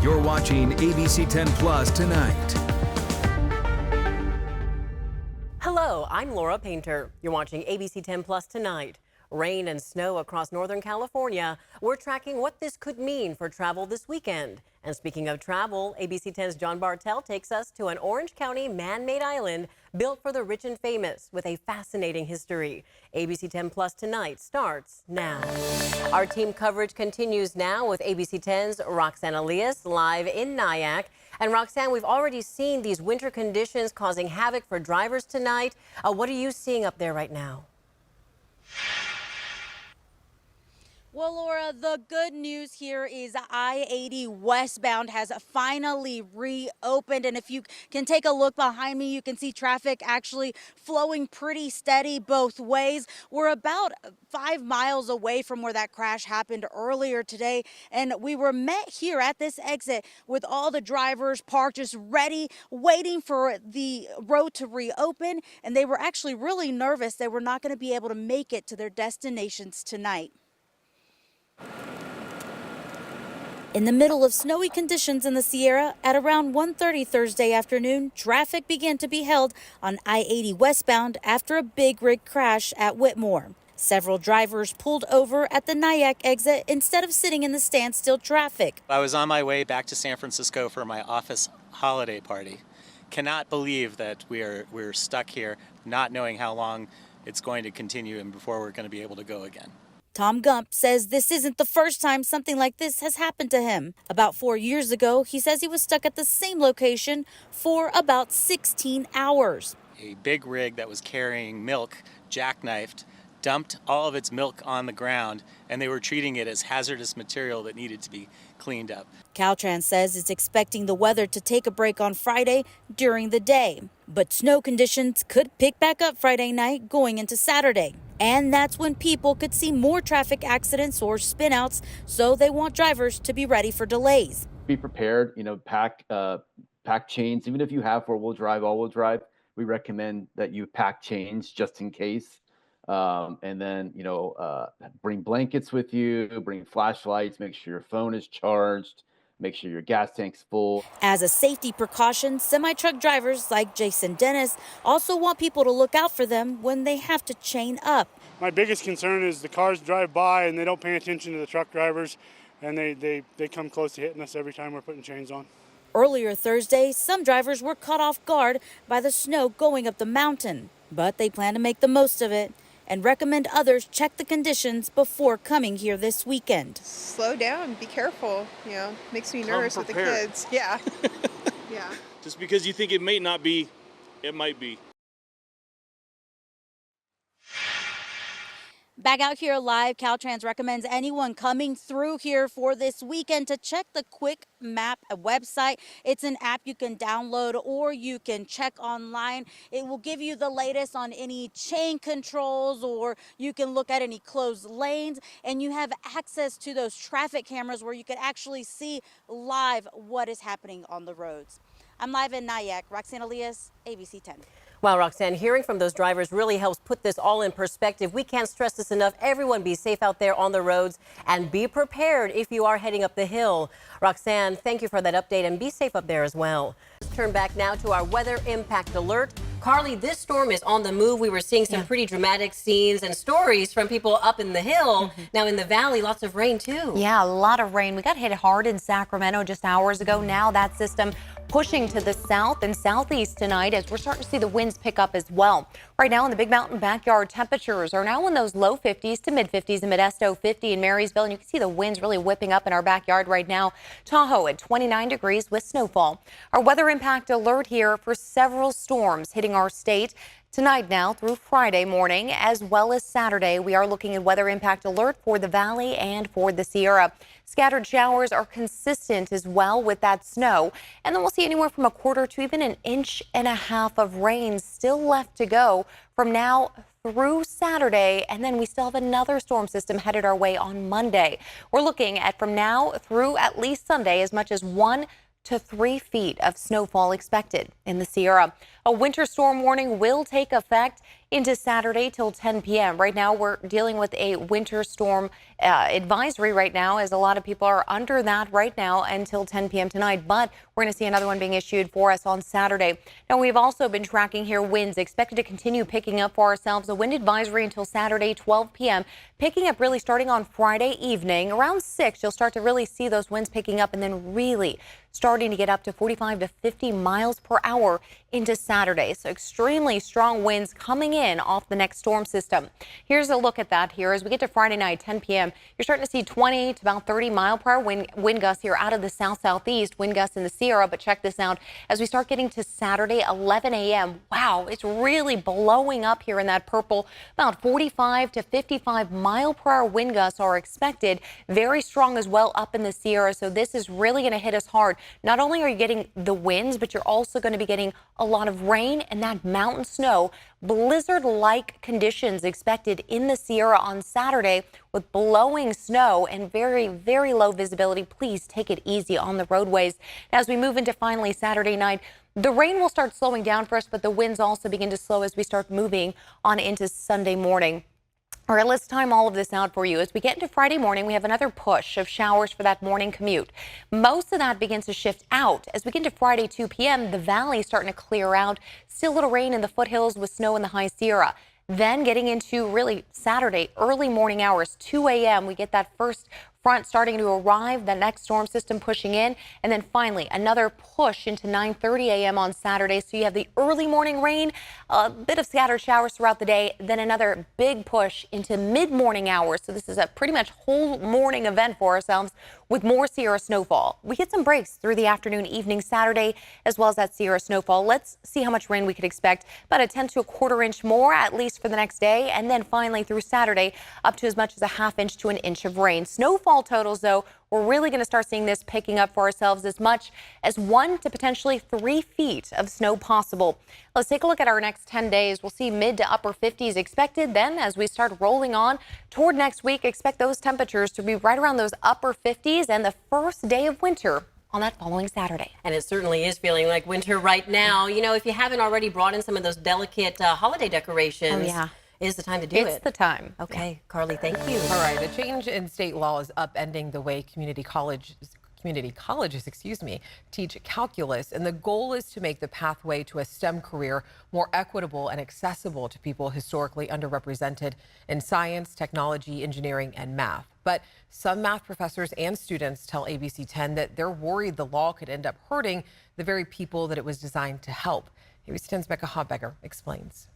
You're watching ABC10 Plus Tonight. Hello, I'm Laura Painter. You're watching ABC10 Plus Tonight. Rain and snow across Northern California. We're tracking what this could mean for travel this weekend. And speaking of travel, ABC10's John Bartel takes us to an Orange County man-made island built for the rich and famous with a fascinating history. ABC10 Plus Tonight starts now. Our team coverage continues now with ABC10's Roxanne Elias live in Nyack. And Roxanne, we've already seen these winter conditions causing havoc for drivers tonight. What are you seeing up there right now? Well, Laura, the good news here is I-80 westbound has finally reopened. And if you can take a look behind me, you can see traffic actually flowing pretty steady both ways. We're about 5 miles away from where that crash happened earlier today. And we were met here at this exit with all the drivers parked just ready, waiting for the road to reopen. And they were actually really nervous they were not going to be able to make it to their destinations tonight. In the middle of snowy conditions in the Sierra, at around 1:30 Thursday afternoon, traffic began to be held on I-80 westbound after a big rig crash at Whitmore. Several drivers pulled over at the Nyack exit instead of sitting in the standstill traffic. I was on my way back to San Francisco for my office holiday party. Cannot believe that we're stuck here, not knowing how long it's going to continue and before we're going to be able to go again. Tom Gump says this isn't the first time something like this has happened to him. About 4 years ago, he says he was stuck at the same location for about 16 hours. A big rig that was carrying milk, jackknifed, dumped all of its milk on the ground, and they were treating it as hazardous material that needed to be cleaned up. Caltrans says it's expecting the weather to take a break on Friday during the day, but snow conditions could pick back up Friday night going into Saturday. And that's when people could see more traffic accidents or spinouts, so they want drivers to be ready for delays. Be prepared, pack chains. Even if you have four-wheel drive, all-wheel drive, we recommend that you pack chains just in case. And then, bring blankets with you, bring flashlights, make sure your phone is charged, make sure your gas tank's full. As a safety precaution, semi-truck drivers like Jason Dennis also want people to look out for them when they have to chain up. My biggest concern is the cars drive by and they don't pay attention to the truck drivers, and they come close to hitting us every time we're putting chains on. Earlier Thursday, some drivers were caught off guard by the snow going up the mountain, but they plan to make the most of it and recommend others check the conditions before coming here this weekend. Slow down, be careful, makes me nervous with the kids. Yeah. Yeah. Just because you think it may not be, it might be. Back out here live, Caltrans recommends anyone coming through here for this weekend to check the Quick Map website. It's an app you can download or you can check online. It will give you the latest on any chain controls, or you can look at any closed lanes, and you have access to those traffic cameras where you can actually see live what is happening on the roads. I'm live in Nyack. Roxanne Elias, ABC 10. Wow, Roxanne, hearing from those drivers really helps put this all in perspective. We can't stress this enough. Everyone be safe out there on the roads and be prepared if you are heading up the hill. Roxanne, thank you for that update, and be safe up there as well. Let's turn back now to our weather impact alert. Carly, this storm is on the move. We were seeing some pretty dramatic scenes and stories from people up in the hill. Now in the valley, lots of rain too. Yeah, a lot of rain. We got hit hard in Sacramento just hours ago. Now that system pushing to the south and southeast tonight as we're starting to see the winds pick up as well. Right now in the Big Mountain backyard, temperatures are now in those low 50s to mid 50s in Modesto, 50 in Marysville, and you can see the winds really whipping up in our backyard right now. Tahoe at 29 degrees with snowfall. Our weather impact alert here for several storms hitting our state tonight now through Friday morning as well as Saturday. We are looking at weather impact alert for the valley and for the Sierra. Scattered showers are consistent as well with that snow. And then we'll see anywhere from a quarter to even an inch and a half of rain still left to go from now through Saturday. And then we still have another storm system headed our way on Monday. We're looking at from now through at least Sunday as much as 1 to 3 feet of snowfall expected in the Sierra. A winter storm warning will take effect into Saturday till 10 p.m. Right now, we're dealing with a winter storm advisory right now, as a lot of people are under that right now until 10 p.m. tonight. But we're going to see another one being issued for us on Saturday. Now, we've also been tracking here winds expected to continue picking up for ourselves. A wind advisory until Saturday, 12 p.m. Picking up really starting on Friday evening around 6. You'll start to really see those winds picking up and then really starting to get up to 45 to 50 miles per hour into Saturday. So extremely strong winds coming in off the next storm system. Here's a look at that here as we get to Friday night, 10 p.m. You're starting to see 20 to about 30 mile per hour wind gusts here out of the south-southeast, wind gusts in the Sierra. But check this out as we start getting to Saturday, 11 a.m. Wow, it's really blowing up here in that purple. About 45 to 55 mile per hour wind gusts are expected. Very strong as well up in the Sierra. So this is really going to hit us hard. Not only are you getting the winds, but you're also going to be getting a lot of rain and that mountain snow. Blizzard-like conditions expected in the Sierra on Saturday with blowing snow and very, very low visibility. Please take it easy on the roadways. As we move into finally Saturday night, the rain will start slowing down for us, but the winds also begin to slow as we start moving on into Sunday morning. All right, let's time all of this out for you. As we get into Friday morning, we have another push of showers for that morning commute. Most of that begins to shift out. As we get into Friday, 2 p.m., the valley starting to clear out. Still a little rain in the foothills with snow in the high Sierra. Then getting into really Saturday, early morning hours, 2 a.m., we get that first front starting to arrive, the next storm system pushing in, and then finally another push into 9:30 a.m. on Saturday. So you have the early morning rain, a bit of scattered showers throughout the day, then another big push into mid-morning hours. So this is a pretty much whole morning event for ourselves with more Sierra snowfall. We get some breaks through the afternoon, evening Saturday, as well as that Sierra snowfall. Let's see how much rain we could expect. About a 10 to a quarter inch more, at least for the next day, and then finally through Saturday, up to as much as a half inch to an inch of rain. Snowfall totals, though, we're really going to start seeing this picking up for ourselves as much as 1 to potentially 3 feet of snow possible. Let's take a look at our next 10 days. We'll see mid to upper 50s expected. Then as we start rolling on toward next week, expect those temperatures to be right around those upper 50s and the first day of winter on that following Saturday. And it certainly is feeling like winter right now. You know, if you haven't already brought in some of those delicate holiday decorations. Oh, yeah. Is the time to do it. It's the time. Okay, Carly, thank you. All right, the change in state law is upending the way community colleges teach calculus, and the goal is to make the pathway to a STEM career more equitable and accessible to people historically underrepresented in science, technology, engineering, and math. But some math professors and students tell ABC10 that they're worried the law could end up hurting the very people that it was designed to help. ABC10's Becca Hobbecker explains.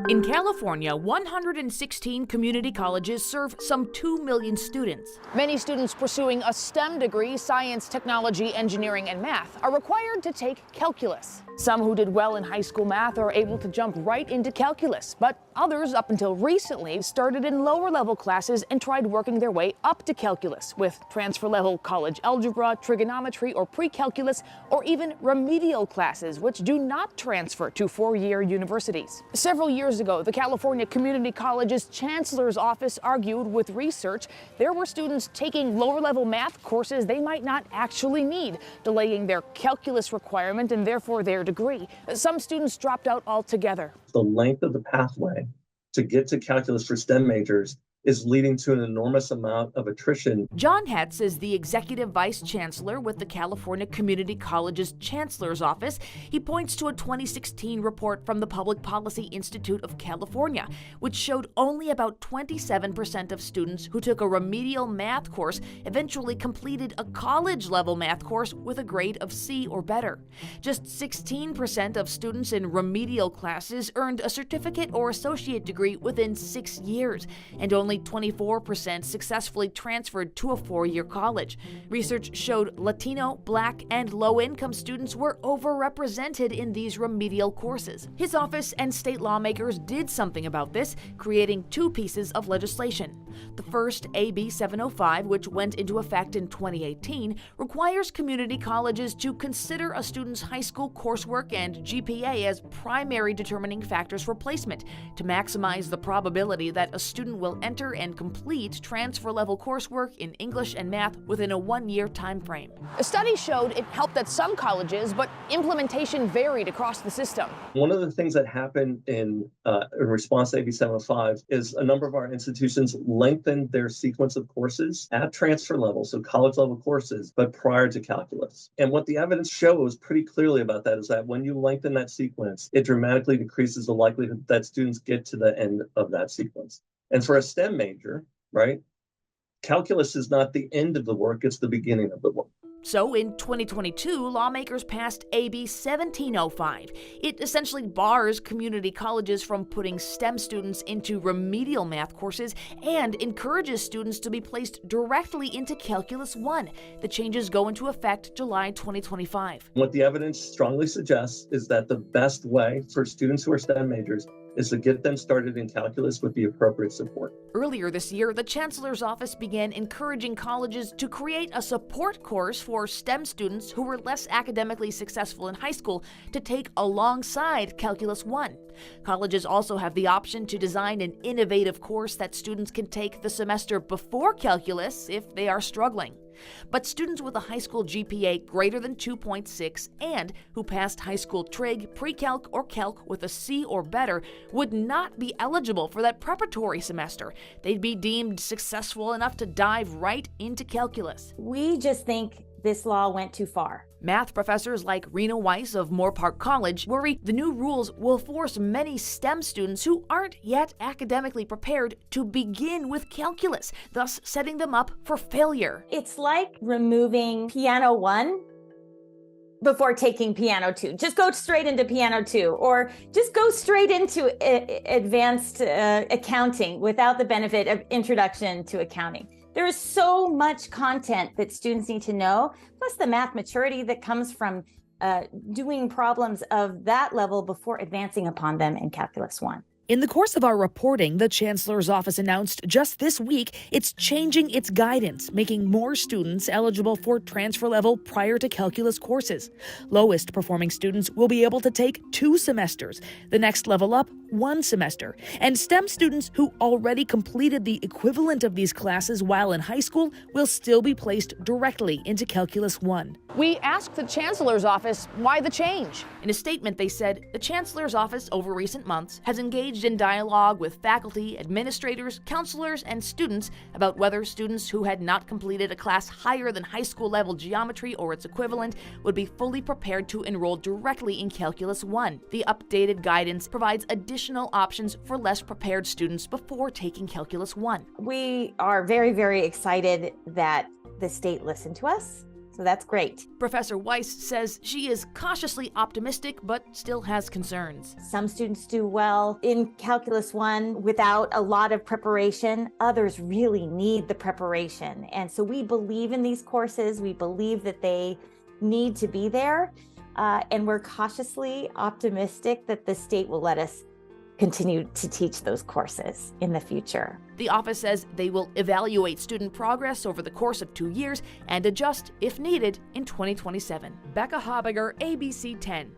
In California, 116 community colleges serve some 2 million students. Many students pursuing a STEM degree, science, technology, engineering, and math, are required to take calculus. Some who did well in high school math are able to jump right into calculus, but others, up until recently, started in lower level classes and tried working their way up to calculus with transfer level college algebra, trigonometry, or pre-calculus, or even remedial classes, which do not transfer to 4-year universities. Several years ago, the California Community College's Chancellor's Office argued with research there were students taking lower-level math courses they might not actually need, delaying their calculus requirement and therefore their degree. Some students dropped out altogether. The length of the pathway to get to calculus for STEM majors is leading to an enormous amount of attrition. John Hetz is the executive vice chancellor with the California Community College's Chancellor's Office. He points to a 2016 report from the Public Policy Institute of California, which showed only about 27% of students who took a remedial math course eventually completed a college-level math course with a grade of C or better. Just 16% of students in remedial classes earned a certificate or associate degree within 6 years, and only 24% successfully transferred to a 4-year college. Research showed Latino, Black, and low-income students were overrepresented in these remedial courses. His office and state lawmakers did something about this, creating 2 pieces of legislation. The first, AB705, which went into effect in 2018, requires community colleges to consider a student's high school coursework and GPA as primary determining factors for placement to maximize the probability that a student will enter enter and complete transfer-level coursework in English and math within a one-year time frame. A study showed it helped at some colleges, but implementation varied across the system. One of the things that happened in response to AB705 is a number of our institutions lengthened their sequence of courses at transfer level, so college level courses, but prior to calculus. And what the evidence shows pretty clearly about that is that when you lengthen that sequence, it dramatically decreases the likelihood that students get to the end of that sequence. And for a STEM major, right, calculus is not the end of the work, it's the beginning of the work. So in 2022, lawmakers passed AB10 It essentially bars community colleges from putting STEM students into remedial math courses and encourages students to be placed directly into Calculus 1. The changes go into effect July 2025. What the evidence strongly suggests is that the best way for students who are STEM majors is to get them started in calculus with the appropriate support. Earlier this year, the Chancellor's Office began encouraging colleges to create a support course for STEM students who were less academically successful in high school to take alongside Calculus 1. Colleges also have the option to design an innovative course that students can take the semester before calculus if they are struggling. But students with a high school GPA greater than 2.6 and who passed high school trig, pre-calc, or calc with a C or better would not be eligible for that preparatory semester. They'd be deemed successful enough to dive right into calculus. We just think this law went too far. Math professors like Rena Weiss of Moore Park College worry the new rules will force many STEM students who aren't yet academically prepared to begin with calculus, thus setting them up for failure. It's like removing Piano 1 before taking Piano 2. Just go straight into Piano 2, or just go straight into advanced accounting without the benefit of introduction to accounting. There is so much content that students need to know, plus the math maturity that comes from doing problems of that level before advancing upon them in Calculus 1. In the course of our reporting, the Chancellor's Office announced just this week it's changing its guidance, making more students eligible for transfer level prior to calculus courses. Lowest performing students will be able to take 2 semesters, the next level up 1 semester, and STEM students who already completed the equivalent of these classes while in high school will still be placed directly into Calculus 1. We asked the Chancellor's Office why the change. In a statement, they said the Chancellor's Office over recent months has engaged in dialogue with faculty, administrators, counselors, and students about whether students who had not completed a class higher than high school level geometry or its equivalent would be fully prepared to enroll directly in Calculus 1. The updated guidance provides additional options for less prepared students before taking Calculus 1. We are very, very excited that the state listened to us. So that's great. Professor Weiss says she is cautiously optimistic, but still has concerns. Some students do well in Calculus 1 without a lot of preparation. Others really need the preparation. And so we believe in these courses. We believe that they need to be there. And we're cautiously optimistic that the state will let us continue to teach those courses in the future. The office says they will evaluate student progress over the course of 2 years and adjust, if needed, in 2027. Becca Hobiger, ABC 10.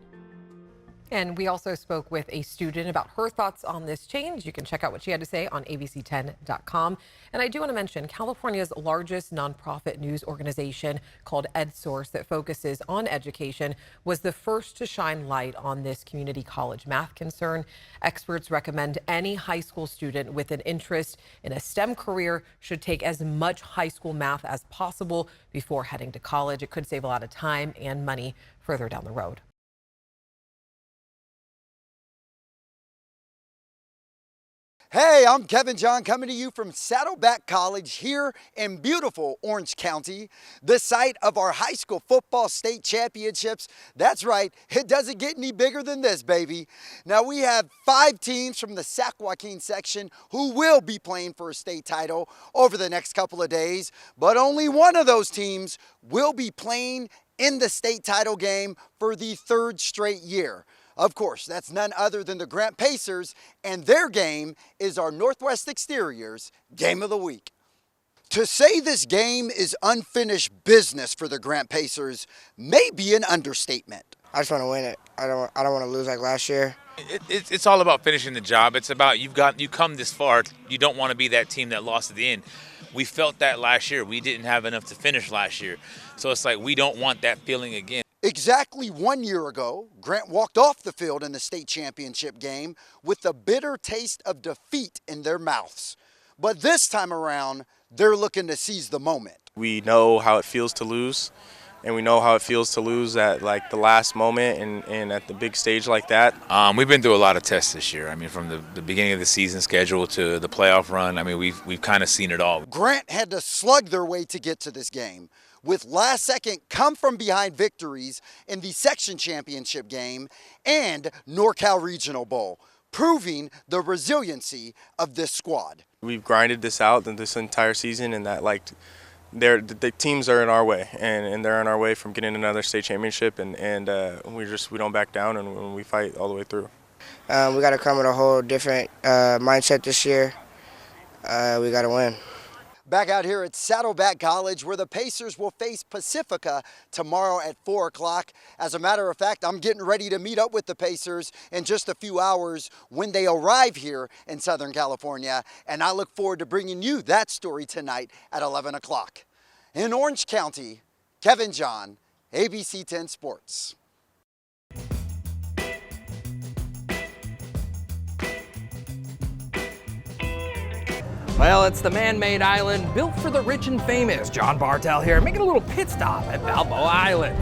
And we also spoke with a student about her thoughts on this change. You can check out what she had to say on ABC10.com. And I do want to mention California's largest nonprofit news organization called EdSource that focuses on education was the first to shine light on this community college math concern. Experts recommend any high school student with an interest in a STEM career should take as much high school math as possible before heading to college. It could save a lot of time and money further down the road. Hey, I'm Kevin John coming to you from Saddleback College here in beautiful Orange County, the site of our high school football state championships. That's right, it doesn't get any bigger than this, baby. Now we have 5 teams from the Sac Joaquin section who will be playing for a state title over the next couple of days, but only one of those teams will be playing in the state title game for the 3rd straight year. Of course, that's none other than the Grant Pacers, and their game is our Northwest Exteriors Game of the Week. To say this game is unfinished business for the Grant Pacers may be an understatement. I just want to win it. I don't want to lose like last year. It's all about finishing the job. It's about you come this far. You don't want to be that team that lost at the end. We felt that last year. We didn't have enough to finish last year. So it's like we don't want that feeling again. Exactly 1 year ago, Grant walked off the field in the state championship game with the bitter taste of defeat in their mouths. But this time around, they're looking to seize the moment. We know how it feels to lose, and we know how it feels to lose at like the last moment and at the big stage like that. We've been through a lot of tests this year. I mean, from the beginning of the season schedule to the playoff run, I mean, we've kind of seen it all. Grant had to slug their way to get to this game, with last-second come-from-behind victories in the section championship game and NorCal Regional Bowl, proving the resiliency of this squad. We've grinded this out this entire season, and that like the teams are in our way, and they're in our way from getting another state championship, and we don't back down, and we fight all the way through. We got to come with a whole different mindset this year. We got to win. Back out here at Saddleback College, where the Pacers will face Pacifica tomorrow at 4 o'clock. As a matter of fact, I'm getting ready to meet up with the Pacers in just a few hours when they arrive here in Southern California, and I look forward to bringing you that story tonight at 11 o'clock. In Orange County, Kevin John, ABC 10 Sports. Well, it's the man-made island built for the rich and famous. John Bartell here, making a little pit stop at Balboa Island.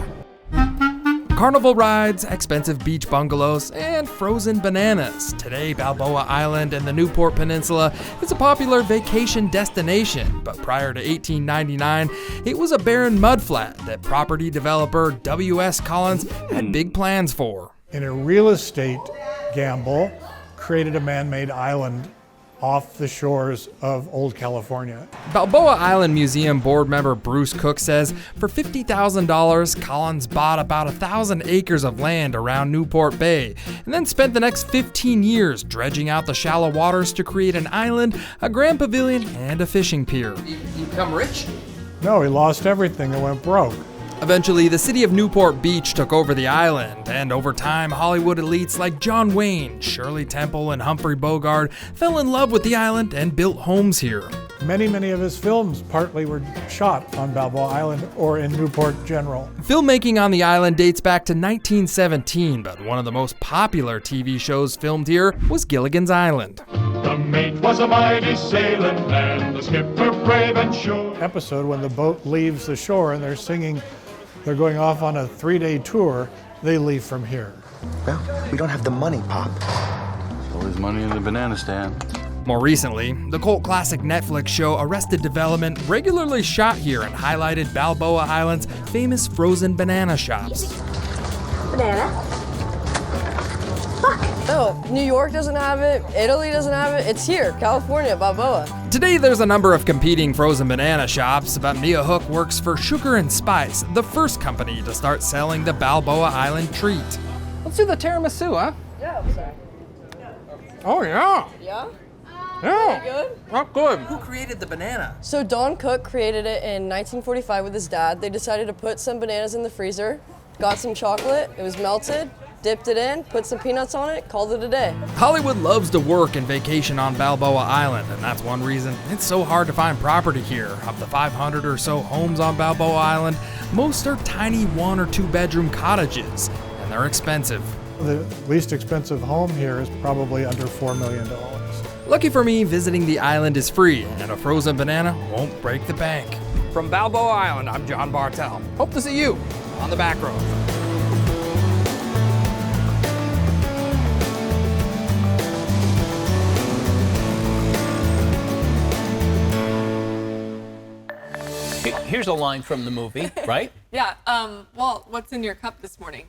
Carnival rides, expensive beach bungalows, and frozen bananas. Today, Balboa Island and the Newport Peninsula is a popular vacation destination, but prior to 1899, it was a barren mudflat that property developer W.S. Collins had big plans for. In a real estate gamble, created a man-made island off the shores of Old California. Balboa Island Museum board member Bruce Cook says for $50,000, Collins bought about 1,000 acres of land around Newport Bay and then spent the next 15 years dredging out the shallow waters to create an island, a grand pavilion, and a fishing pier. You become rich? No, he lost everything and went broke. Eventually, the city of Newport Beach took over the island, and over time, Hollywood elites like John Wayne, Shirley Temple, and Humphrey Bogart fell in love with the island and built homes here. Many of his films partly were shot on Balboa Island or in Newport General. Filmmaking on the island dates back to 1917, but one of the most popular TV shows filmed here was Gilligan's Island. The mate was a mighty sailing man, the skipper brave and sure. Episode when the boat leaves the shore and they're singing, they're going off on a 3-day tour, they leave from here. Well, we don't have the money, Pop. There's always money in the banana stand. More recently, the cult classic Netflix show Arrested Development regularly shot here and highlighted Balboa Island's famous frozen banana shops. Banana? Fuck! No, New York doesn't have it, Italy doesn't have it, it's here, California, Balboa. Today there's a number of competing frozen banana shops, but Mia Hook works for Sugar and Spice, the first company to start selling the Balboa Island treat. Let's do the tiramisu, huh? Yeah, I'm sorry. Oh yeah! Yeah? Yeah! Good? Not good. Who created the banana? So Don Cook created it in 1945 with his dad. They decided to put some bananas in the freezer, got some chocolate, it was melted, dipped it in, put some peanuts on it, called it a day. Hollywood loves to work and vacation on Balboa Island, and that's one reason it's so hard to find property here. Of the 500 or so homes on Balboa Island, most are tiny 1 or 2 bedroom cottages, and they're expensive. The least expensive home here is probably under $4 million. Lucky for me, visiting the island is free, and a frozen banana won't break the bank. From Balboa Island, I'm John Bartell. Hope to see you on the back road. Here's a line from the movie, right? Yeah. Well, what's in your cup this morning?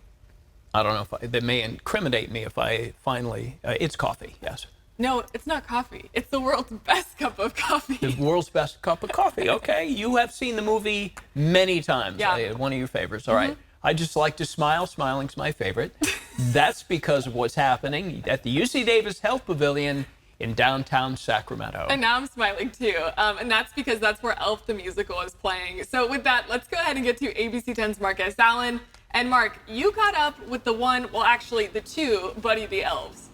I don't know if they may incriminate me if I finally. It's coffee, yes. No, it's not coffee. It's the world's best cup of coffee. The world's best cup of coffee. Okay, you have seen the movie many times. Yeah. One of your favorites. All right. I just like to smile. Smiling's my favorite. That's because of what's happening at the UC Davis Health Pavilion in downtown Sacramento. And now I'm smiling too. And that's because that's where Elf the Musical is playing. So with that, let's go ahead and get to ABC 10's Marcus Allen. And And Mark, you caught up with the one, well, actually the two, Buddy the Elves.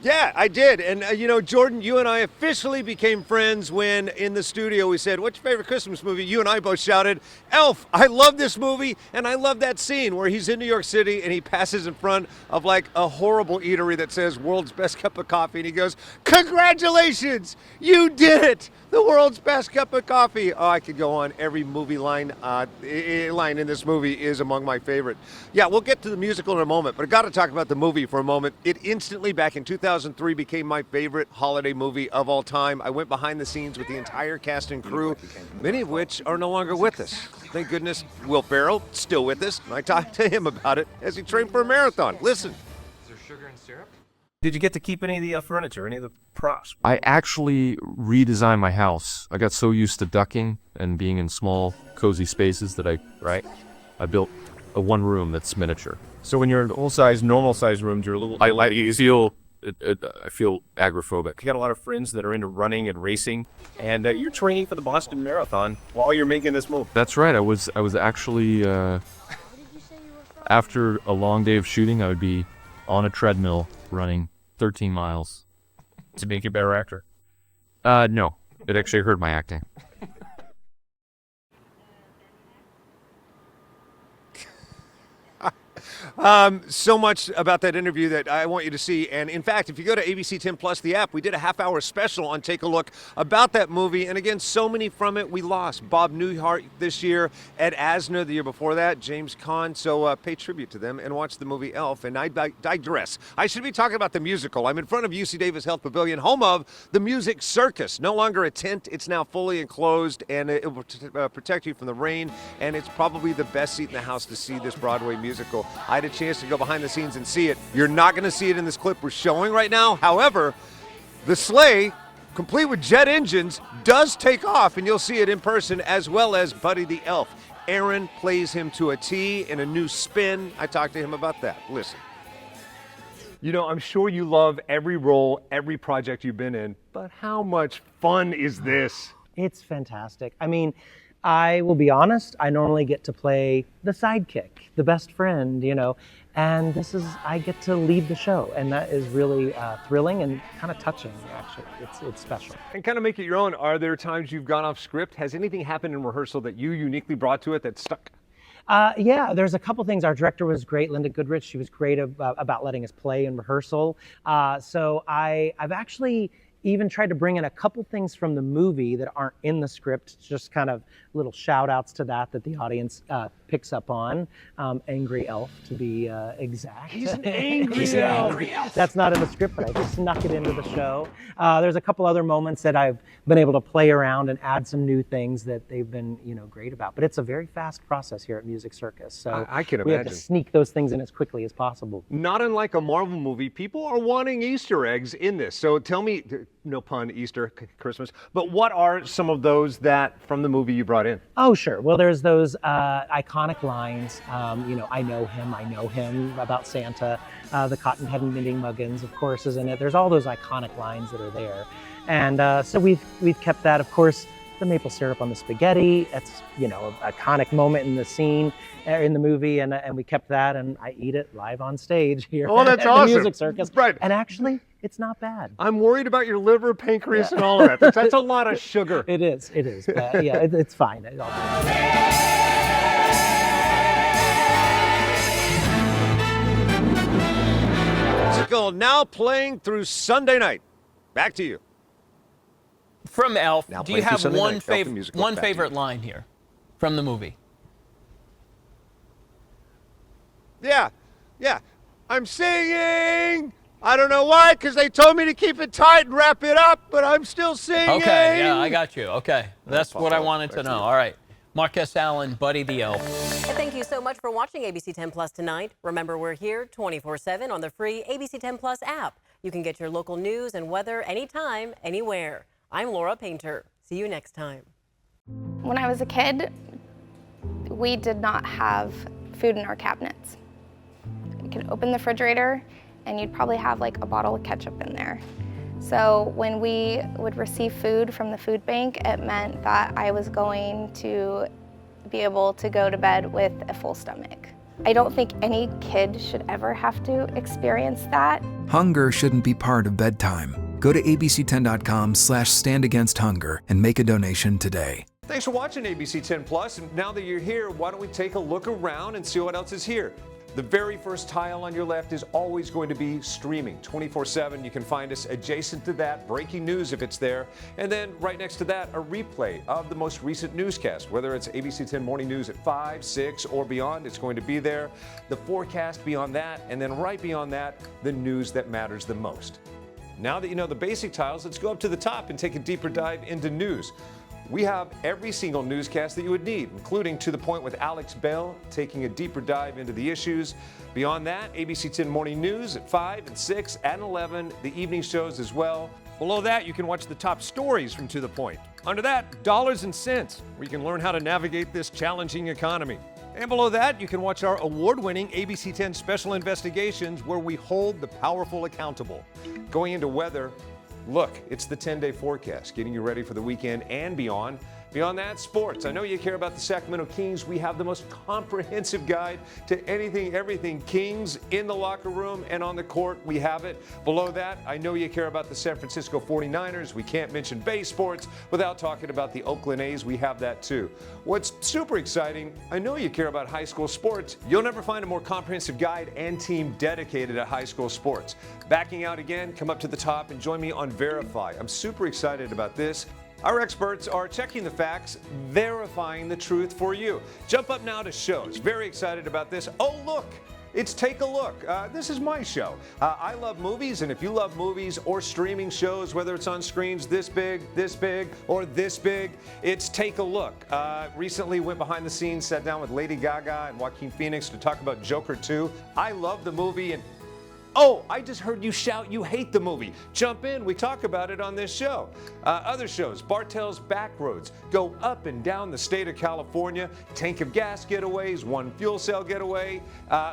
Yeah, I did. And, Jordan, you and I officially became friends when in the studio we said, what's your favorite Christmas movie? You and I both shouted, Elf. I love this movie. And I love that scene where he's in New York City and he passes in front of like a horrible eatery that says world's best cup of coffee. And he goes, congratulations, you did it. The world's best cup of coffee. Oh, I could go on. Every movie line in this movie is among my favorite. Yeah, we'll get to the musical in a moment, but I got to talk about the movie for a moment. It instantly, back in 2003, became my favorite holiday movie of all time. I went behind the scenes with the entire cast and crew, many of which are no longer with us. Thank goodness Will Ferrell still with us, and I talked to him about it as he trained for a marathon. Listen. Is there sugar and syrup? Did you get to keep any of the furniture, any of the props? I actually redesigned my house. I got so used to ducking and being in small, cozy spaces that I built a one room that's miniature. So when you're in full-size, normal-size rooms, you're a little... I feel agoraphobic. You got a lot of friends that are into running and racing, and you're training for the Boston Marathon while you're making this move. That's right. I was actually after a long day of shooting, I would be on a treadmill running 13 miles. To make you a better actor? No. It actually hurt my acting. So much about that interview that I want you to see. And in fact, if you go to ABC10 Plus, the app, we did a half-hour special on Take a Look about that movie. And again, so many from it we lost. Bob Newhart this year, Ed Asner the year before that, James Caan. So pay tribute to them and watch the movie Elf. And I digress. I should be talking about the musical. I'm in front of UC Davis Health Pavilion, home of the Music Circus. No longer a tent. It's now fully enclosed, and it will protect you from the rain. And it's probably the best seat in the house to see this Broadway musical. I had a chance to go behind the scenes and see it. You're not going to see it in this clip we're showing right now. However, the sleigh, complete with jet engines, does take off, and you'll see it in person, as well as Buddy the Elf. Aaron plays him to a T in a new spin. I talked to him about that. Listen. I'm sure you love every role, every project you've been in, but how much fun is this? It's fantastic. I mean, I will be honest, I normally get to play the sidekick, the best friend, and I get to lead the show, and that is really thrilling and kind of touching, actually. It's special. And kind of make it your own. Are there times you've gone off script? Has anything happened in rehearsal that you uniquely brought to it that stuck? Yeah, there's a couple things. Our director was great, Linda Goodrich. She was great about letting us play in rehearsal. So I've actually even tried to bring in a couple things from the movie that aren't in the script, just kind of little shout outs to that the audience picks up on. Angry elf, to be exact. He's an angry elf. That's not in the script, but I snuck it into the show. There's a couple other moments that I've been able to play around and add some new things that they've been, great about. But it's a very fast process here at Music Circus. So I can we imagine. have to sneak those things in as quickly as possible. Not unlike a Marvel movie, people are wanting Easter eggs in this. So tell me, no pun, Easter, Christmas, but what are some of those that from the movie you brought in? Oh, sure. Well, there's those iconic lines, I know him, about Santa. The cotton head and knitting muggins, of course, is in it. There's all those iconic lines that are there. And so we've kept that. Of course, the maple syrup on the spaghetti, it's, an iconic moment in the scene, in the movie, and we kept that, and I eat it live on stage here that's at awesome. the Music Circus. Right. And actually, it's not bad. I'm worried about your liver, pancreas, and all of that. That's a lot of sugar. It is. But yeah, it's fine. Musical now playing through Sunday night. Back to you. From Elf, Now do you playing through have Sunday one night. Elf the musical. Back to you. favorite line here from the movie? Yeah. I'm singing. I don't know why, because they told me to keep it tight and wrap it up, but I'm still singing. Okay, yeah, I got you. Okay, that's what I wanted to know. All right. Marcus Allen, Buddy the Elf. And thank you so much for watching ABC 10 Plus tonight. Remember, we're here 24/7 on the free ABC 10 Plus app. You can get your local news and weather anytime, anywhere. I'm Laura Painter. See you next time. When I was a kid, we did not have food in our cabinets. You could open the refrigerator and you'd probably have like a bottle of ketchup in there. So when we would receive food from the food bank, it meant that I was going to be able to go to bed with a full stomach. I don't think any kid should ever have to experience that. Hunger shouldn't be part of bedtime. Go to abc10.com/standagainsthunger and make a donation today. Thanks for watching ABC 10 Plus. And now that you're here, why don't we take a look around and see what else is here? The very first tile on your left is always going to be streaming 24/7. You can find us adjacent to that, breaking news if it's there. And then right next to that, a replay of the most recent newscast. Whether it's ABC 10 Morning News at 5, 6, or beyond, it's going to be there. The forecast beyond that, and then right beyond that, the news that matters the most. Now that you know the basic tiles, let's go up to the top and take a deeper dive into news. We have every single newscast that you would need, including To the Point with Alex Bell, taking a deeper dive into the issues. Beyond that, ABC 10 Morning News at 5 and 6 and 11, the evening shows as well. Below that, you can watch the top stories from To the Point. Under that, Dollars and Cents, where you can learn how to navigate this challenging economy. And below that, you can watch our award-winning ABC 10 Special Investigations, where we hold the powerful accountable. Going into weather, look, it's the 10-day forecast, getting you ready for the weekend and beyond. Beyond that, sports. I know you care about the Sacramento Kings. We have the most comprehensive guide to anything, everything Kings in the locker room and on the court. We have it. Below that, I know you care about the San Francisco 49ers. We can't mention base sports without talking about the Oakland A's. We have that too. What's super exciting, I know you care about high school sports. You'll never find a more comprehensive guide and team dedicated to high school sports. Backing out again, come up to the top and join me on Verify. I'm super excited about this. Our experts are checking the facts, verifying the truth for you. Jump up now to shows. Very excited about this. Oh, look, it's Take a Look. This is my show. I love movies, and if you love movies or streaming shows, whether it's on screens this big, or this big, it's Take a Look. Recently went behind the scenes, sat down with Lady Gaga and Joaquin Phoenix to talk about Joker 2. I love the movie, and oh, I just heard you shout you hate the movie. Jump in, we talk about it on this show. Other shows, Bartell's Backroads, go up and down the state of California, tank of gas getaways, one fuel cell getaway,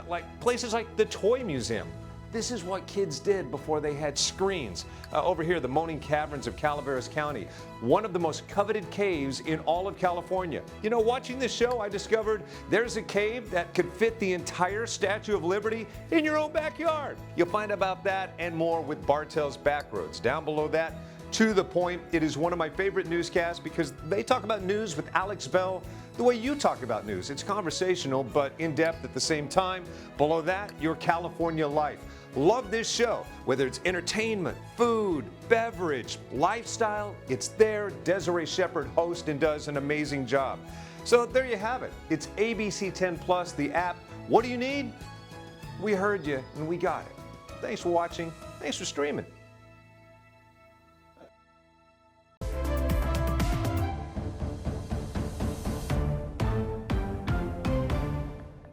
like places like the Toy Museum. This is what kids did before they had screens. Over here, the Moaning Caverns of Calaveras County, one of the most coveted caves in all of California. You know, watching this show, I discovered there's a cave that could fit the entire Statue of Liberty in your own backyard. You'll find about that and more with Bartell's Backroads. Down below that, To the Point. It is one of my favorite newscasts because they talk about news with Alex Bell the way you talk about news. It's conversational, but in-depth at the same time. Below that, Your California Life. Love this show. Whether it's entertainment, food, beverage, lifestyle, it's there. Desiree Shepherd hosts and does an amazing job. So there you have it. It's ABC 10 Plus, the app. What do you need? We heard you and we got it. Thanks for watching. Thanks for streaming.